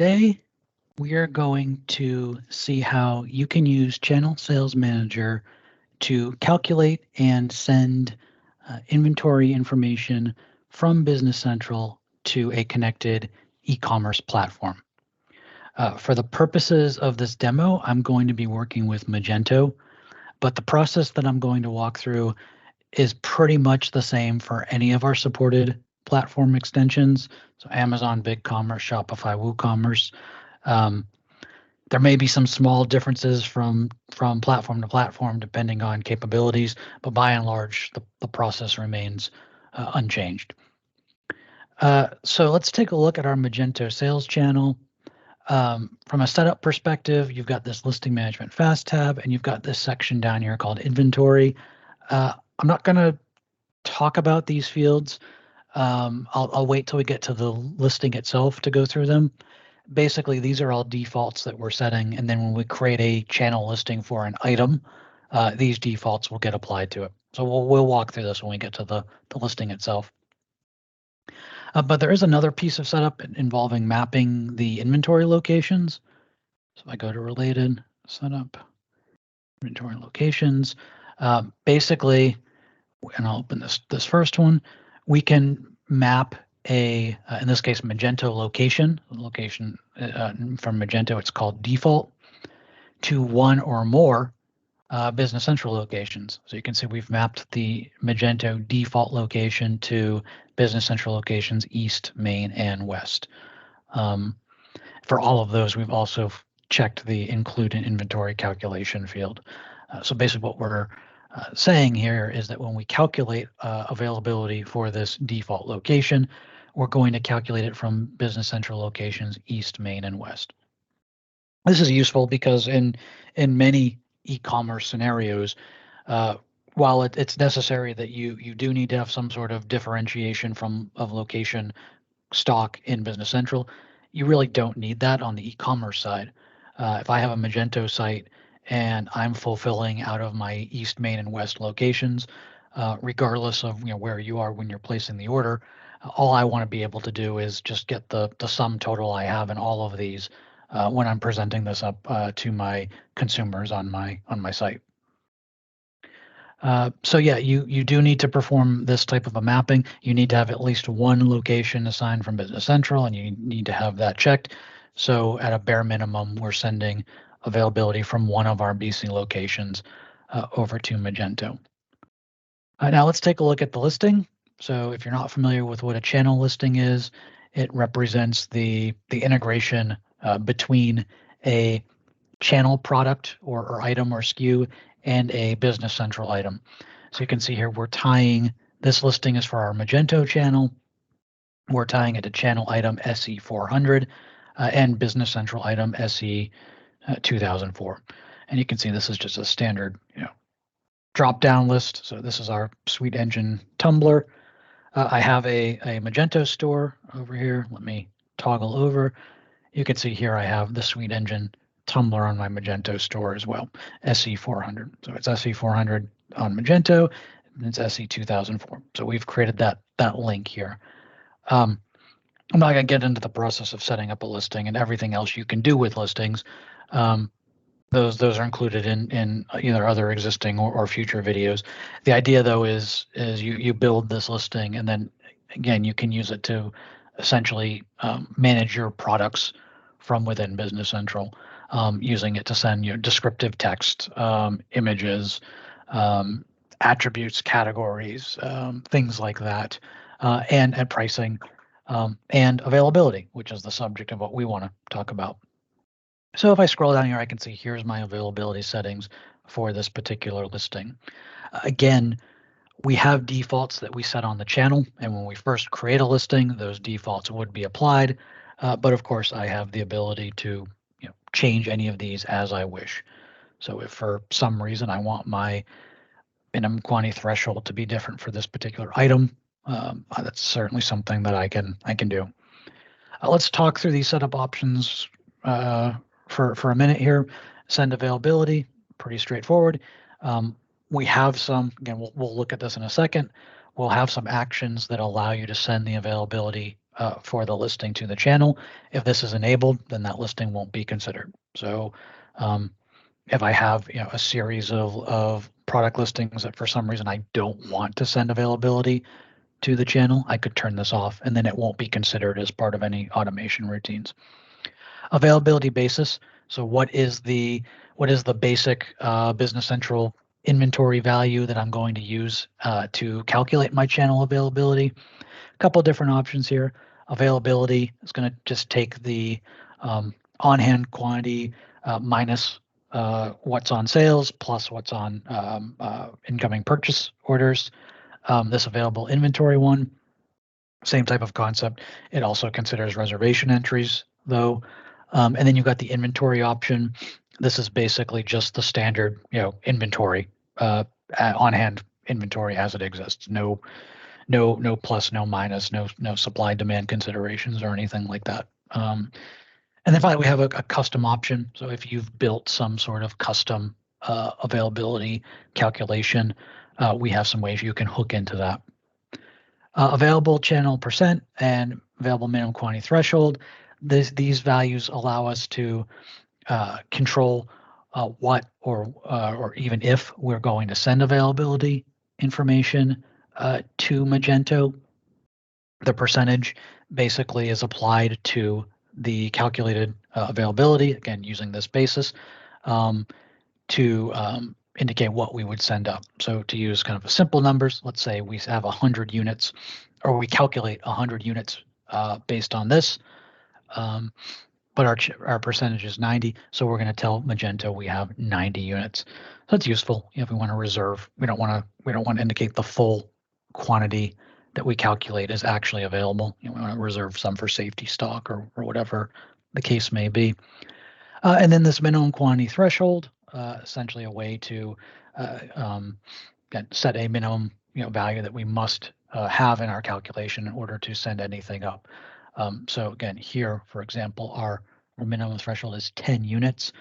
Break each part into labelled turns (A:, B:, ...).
A: Today, we are going to see how you can use Channel Sales Manager to calculate and send inventory information from Business Central to a connected e-commerce platform. For the purposes of this demo, I'm going to be working with Magento, but the process that I'm going to walk through is pretty much the same for any of our supported platform extensions. So Amazon, BigCommerce, Shopify, WooCommerce. There may be some small differences from platform to platform depending on capabilities, but by and large, the process remains unchanged. So let's take a look at our Magento sales channel. From a setup perspective, you've got this listing management fast tab, and you've got this section down here called inventory. I'm not going to talk about these fields. I'll wait till we get to the listing itself to go through them. Basically, these are all defaults that we're setting, and then when we create a channel listing for an item, these defaults will get applied to it. So we'll walk through this when we get to the listing itself. But there is another piece of setup involving mapping the inventory locations. So if I go to related, setup, inventory locations, basically, and I'll open this first one, we can map a, in this case, Magento location from Magento, it's called default, to one or more Business Central locations. So you can see we've mapped the Magento default location to Business Central locations, East, Main, and West. For all of those, we've also checked the include in inventory calculation field. So basically what we're saying here is that when we calculate availability for this default location, we're going to calculate it from Business Central locations, East, Main, and West. This is useful because in many e-commerce scenarios, while it's necessary that you do need to have some sort of differentiation of location stock in Business Central, you really don't need that on the e-commerce side. If I have a Magento site and I'm fulfilling out of my East, Main, and West locations, regardless of where you are when you're placing the order, all I want to be able to do is just get the sum total I have in all of these when I'm presenting this up to my consumers on my site. So yeah, you do need to perform this type of a mapping. You need to have at least one location assigned from Business Central, and you need to have that checked. So at a bare minimum, we're sending availability from one of our BC locations over to Magento. Now let's take a look at the listing. So if you're not familiar with what a channel listing is, it represents the integration between a channel product or item or SKU and a Business Central item. So you can see here we're tying, this listing is for our Magento channel. We're tying it to channel item SE400 and Business Central item SE 2004. And you can see this is just a standard drop-down list. So this is our Suite Engine Tumblr. I have a Magento store over here. Let me toggle over. You can see here I have the Suite Engine Tumblr on my Magento store as well, SE400. So it's SE400 on Magento, and it's SE 2004. So we've created that link here. I'm not going to get into the process of setting up a listing and everything else you can do with listings. Those are included in either other existing or future videos. The idea though is you build this listing, and then again you can use it to essentially manage your products from within Business Central, using it to send descriptive text, images, attributes, categories, things like that, and at pricing and availability, which is the subject of what we want to talk about. So if I scroll down here, I can see here's my availability settings for this particular listing. Again, we have defaults that we set on the channel, and when we first create a listing, those defaults would be applied. But of course, I have the ability to change any of these as I wish. So if for some reason I want my minimum quantity threshold to be different for this particular item, that's certainly something that I can do. Let's talk through these setup options for a minute here. Send availability, pretty straightforward. We have again, we'll look at this in a second. We'll have some actions that allow you to send the availability for the listing to the channel. If this is enabled, then that listing won't be considered. So if I have a series of product listings that for some reason I don't want to send availability to the channel, I could turn this off and then it won't be considered as part of any automation routines. Availability basis. So what is the basic Business Central inventory value that I'm going to use to calculate my channel availability? A couple different options here. Availability is going to just take the on-hand quantity minus what's on sales plus what's on incoming purchase orders. This available inventory one, same type of concept. It also considers reservation entries though. And then you've got the inventory option. This is basically just the standard, inventory, on-hand inventory as it exists. No plus, no minus, no supply demand considerations or anything like that. And then finally, we have a custom option. So if you've built some sort of custom availability calculation, we have some ways you can hook into that. Available channel percent and available minimum quantity threshold. These values allow us to control what or even if we're going to send availability information to Magento. The percentage basically is applied to the calculated availability, again, using this basis to indicate what we would send up. So to use kind of a simple numbers, let's say we have 100 units, or we calculate 100 units based on this, but our percentage is 90, so we're going to tell Magento we have 90 units. That's useful if we want to reserve. We don't want to indicate the full quantity that we calculate is actually available. We want to reserve some for safety stock or whatever the case may be. And then this minimum quantity threshold, essentially a way to set a minimum value that we must have in our calculation in order to send anything up. So again, here, for example, our minimum threshold is 10 units,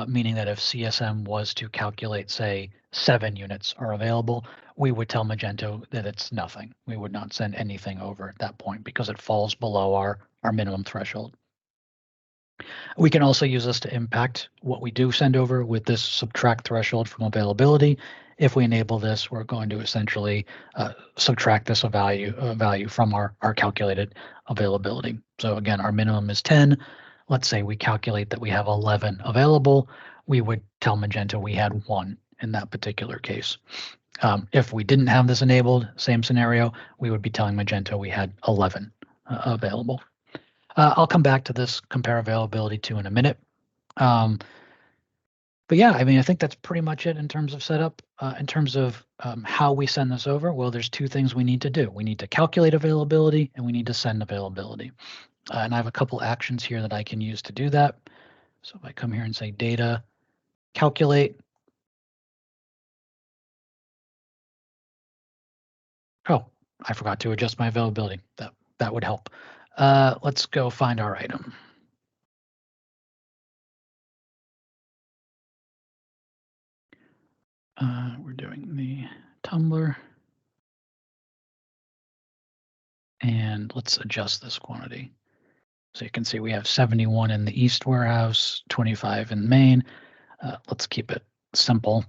A: meaning that if CSM was to calculate, say, 7 units are available, we would tell Magento that it's nothing. We would not send anything over at that point because it falls below our minimum threshold. We can also use this to impact what we do send over with this subtract threshold from availability. If we enable this, we're going to essentially subtract this value from our calculated availability. So again, our minimum is 10. Let's say we calculate that we have 11 available. We would tell Magento we had 1 in that particular case. If we didn't have this enabled, same scenario, we would be telling Magento we had 11 available. I'll come back to this compare availability to in a minute. But yeah, I mean, I think that's pretty much it in terms of setup. In terms of how we send this over, well, there's 2 things we need to do. We need to calculate availability and we need to send availability. And I have a couple actions here that I can use to do that. So if I come here and say data, calculate. Oh, I forgot to adjust my availability. That would help. Let's go find our item. We're doing the tumbler. And let's adjust this quantity. So you can see we have 71 in the East warehouse, 25 in Maine. Let's keep it simple.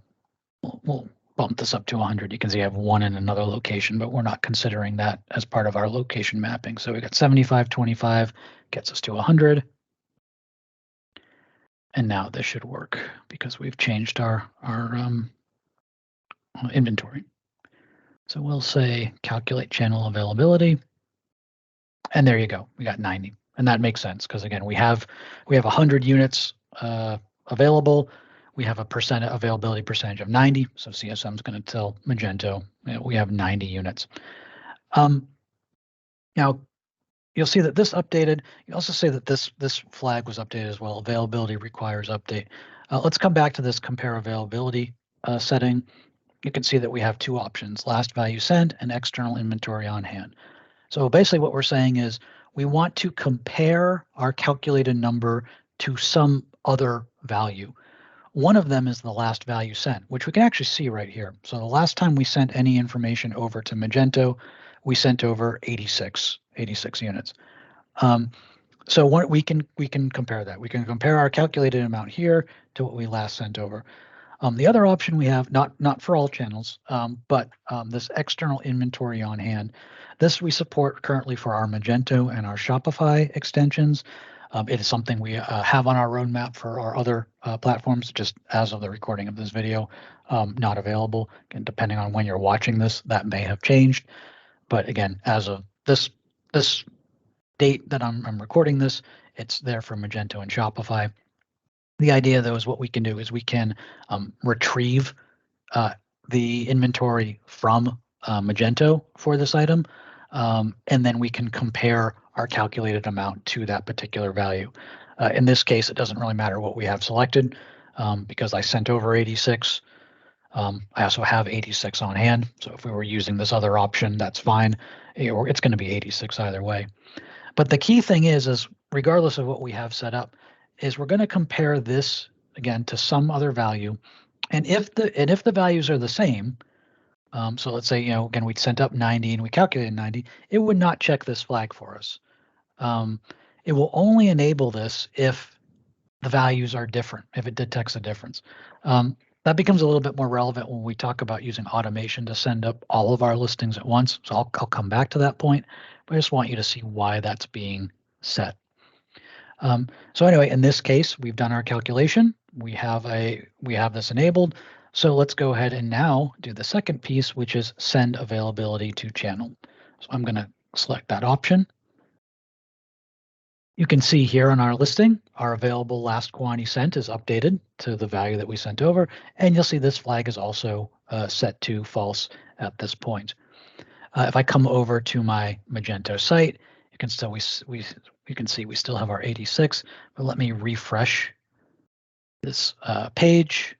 A: We'll bump this up to 100. You can see I have 1 in another location, but we're not considering that as part of our location mapping. So we got 75, 25, gets us to 100. And now this should work because we've changed our inventory. So we'll say calculate channel availability. And there you go. We got 90. And that makes sense because again, we have 100 units available. We have a availability percentage of 90. So CSM is going to tell Magento we have 90 units. Now you'll see that this updated. You also say that this flag was updated as well. Availability requires update. Let's come back to this compare availability setting. You can see that we have 2 options: last value sent and external inventory on hand. So basically what we're saying is we want to compare our calculated number to some other value. One of them is the last value sent, which we can actually see right here. So the last time we sent any information over to Magento, we sent over 86 units. So we can compare that. We can compare our calculated amount here to what we last sent over. The other option we have, not for all channels, but this external inventory on hand. This we support currently for our Magento and our Shopify extensions. It is something we have on our roadmap for our other platforms, just as of the recording of this video, not available. And depending on when you're watching this, that may have changed. But again, as of this date that I'm recording this, it's there for Magento and Shopify. The idea, though, is what we can do is we can retrieve the inventory from Magento for this item, and then we can compare our calculated amount to that particular value. In this case, it doesn't really matter what we have selected because I sent over 86. I also have 86 on hand, so if we were using this other option, that's fine. Or it's going to be 86 either way. But the key thing is regardless of what we have set up, is we're going to compare this again to some other value, and if the values are the same, so let's say again we sent up 90 and we calculated 90, it would not check this flag for us. It will only enable this if the values are different, if it detects a difference. That becomes a little bit more relevant when we talk about using automation to send up all of our listings at once. So I'll come back to that point, but I just want you to see why that's being set. So anyway, in this case, we've done our calculation. We have this enabled. So let's go ahead and now do the second piece, which is send availability to channel. So I'm going to select that option. You can see here on our listing, our available last quantity sent is updated to the value that we sent over, and you'll see this flag is also set to false at this point. If I come over to my Magento site, you can still you can see we still have our 86, but let me refresh this page.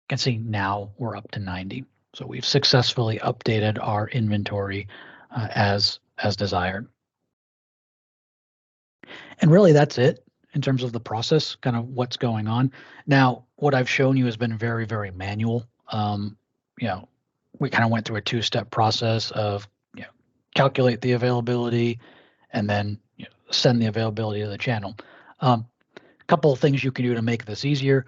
A: You can see now we're up to 90. So we've successfully updated our inventory as desired. And really that's it in terms of the process, kind of what's going on. Now, what I've shown you has been very, very manual. We kind of went through a two-step process of calculate the availability and then send the availability to the channel. A couple of things you can do to make this easier.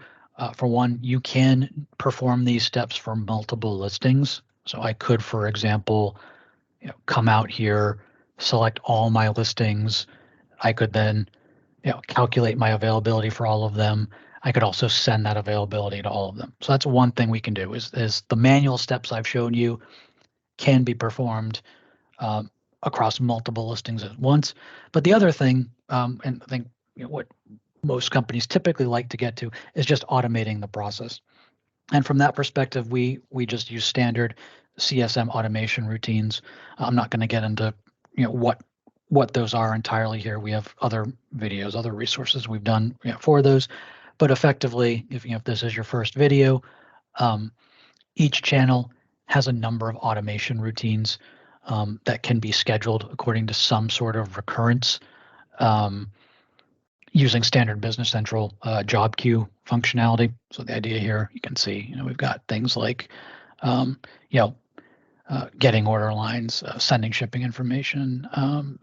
A: For one, you can perform these steps for multiple listings. So I could, for example, come out here, select all my listings. I could then calculate my availability for all of them. I could also send that availability to all of them. So that's one thing we can do is the manual steps I've shown you can be performed across multiple listings at once. But the other thing, and I think what most companies typically like to get to, is just automating the process. And from that perspective, we just use standard CSM automation routines. I'm not going to get into what those are entirely here. We have other videos, other resources we've done for those. But effectively, if this is your first video, each channel has a number of automation routines that can be scheduled according to some sort of recurrence using standard Business Central job queue functionality. So the idea here, you can see, we've got things like, getting order lines, sending shipping information,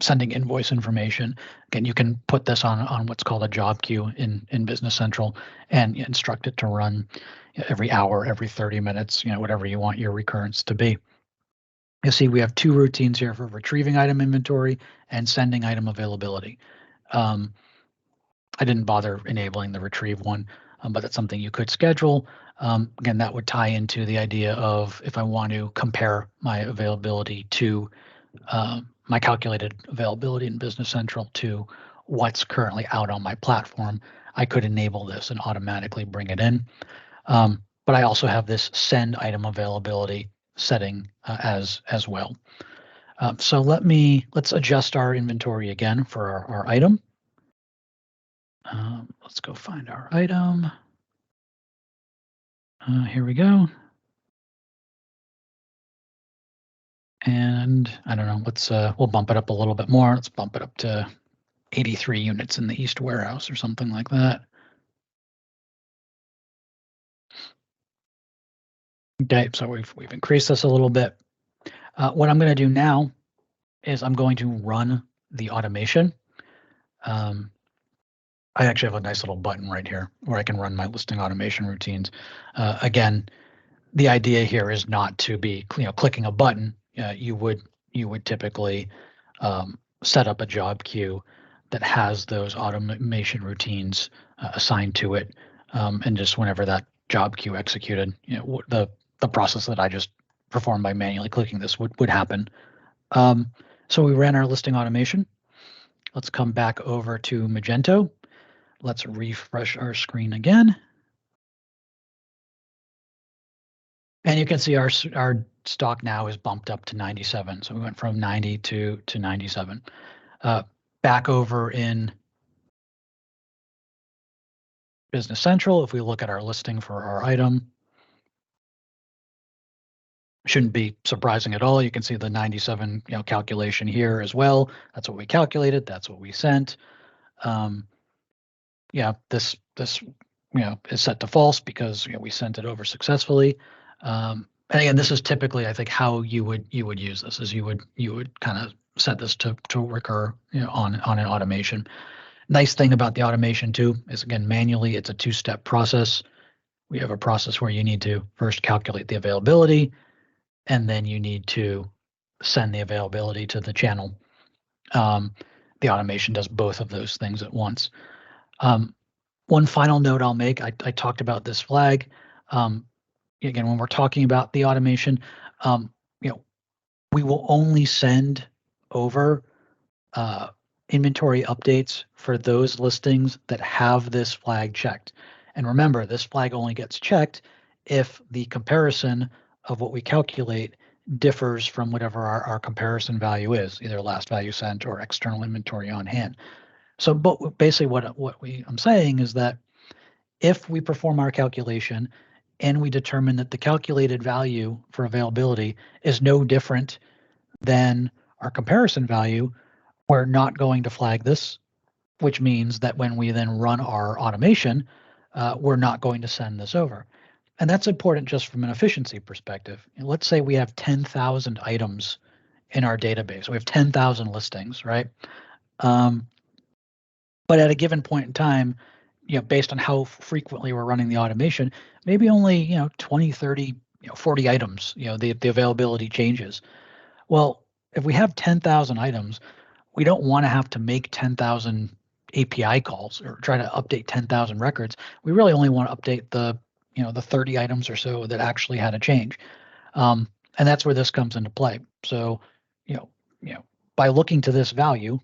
A: sending invoice information. Again, you can put this on what's called a job queue in Business Central and instruct it to run every hour, every 30 minutes, whatever you want your recurrence to be. You see we have two routines here for retrieving item inventory and sending item availability. I didn't bother enabling the retrieve one, but that's something you could schedule. Again, that would tie into the idea of if I want to compare my availability to my calculated availability in Business Central to what's currently out on my platform, I could enable this and automatically bring it in. But I also have this send item availability setting as well. So let's adjust our inventory again for our item. Let's go find our item. Here we go. And I don't know, we'll bump it up a little bit more. Let's bump it up to 83 units in the East warehouse or something like that. Okay, so we've increased this a little bit. What I'm going to do now is I'm going to run the automation, I actually have a nice little button right here where I can run my listing automation routines. Again, the idea here is not to be clicking a button. You would typically set up a job queue that has those automation routines assigned to it, and just whenever that job queue executed, the process that I just performed by manually clicking this would happen. So we ran our listing automation. Let's come back over to Magento. Let's refresh our screen again. And you can see our stock now is bumped up to 97. So we went from 90 to 97. Back over in Business Central, if we look at our listing for our item, shouldn't be surprising at all. You can see the 97 calculation here as well. That's what we calculated. That's what we sent. Yeah, this is set to false because we sent it over successfully. And again, this is typically, I think, how you would use this, is you would kind of set this to recur on an automation. Nice thing about the automation too is, again, manually it's a two-step process. We have a process where you need to first calculate the availability, and then you need to send the availability to the channel. The automation does both of those things at once. One final note I'll make, I talked about this flag. Again, when we're talking about the automation, we will only send over inventory updates for those listings that have this flag checked. And remember, this flag only gets checked if the comparison of what we calculate differs from whatever our comparison value is, either last value sent or external inventory on hand. So basically what I'm saying is that if we perform our calculation and we determine that the calculated value for availability is no different than our comparison value, we're not going to flag this, which means that when we then run our automation, we're not going to send this over. And that's important just from an efficiency perspective. Let's say we have 10,000 items in our database. We have 10,000 listings, right? But at a given point in time, based on how frequently we're running the automation, maybe only 20, 30, 40 items, the availability changes. Well, if we have 10,000 items, we don't want to have to make 10,000 API calls or try to update 10,000 records. We really only want to update the 30 items or so that actually had a change. And that's where this comes into play. So, by looking to this value,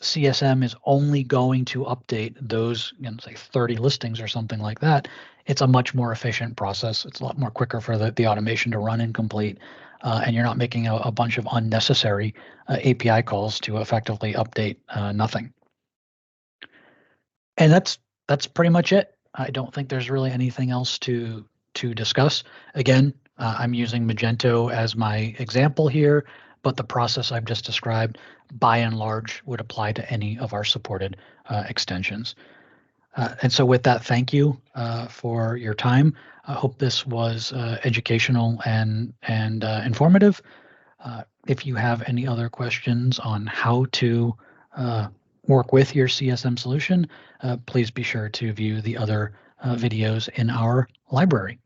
A: CSM is only going to update those, say 30 listings or something like that. It's a much more efficient process. It's a lot more quicker for the automation to run and complete. And you're not making a bunch of unnecessary API calls to effectively update nothing. And that's pretty much it. I don't think there's really anything else to discuss. Again, I'm using Magento as my example here, but the process I've just described, by and large, would apply to any of our supported extensions. And so with that, thank you for your time. I hope this was educational and informative. If you have any other questions on how to work with your CSM solution, please be sure to view the other videos in our library.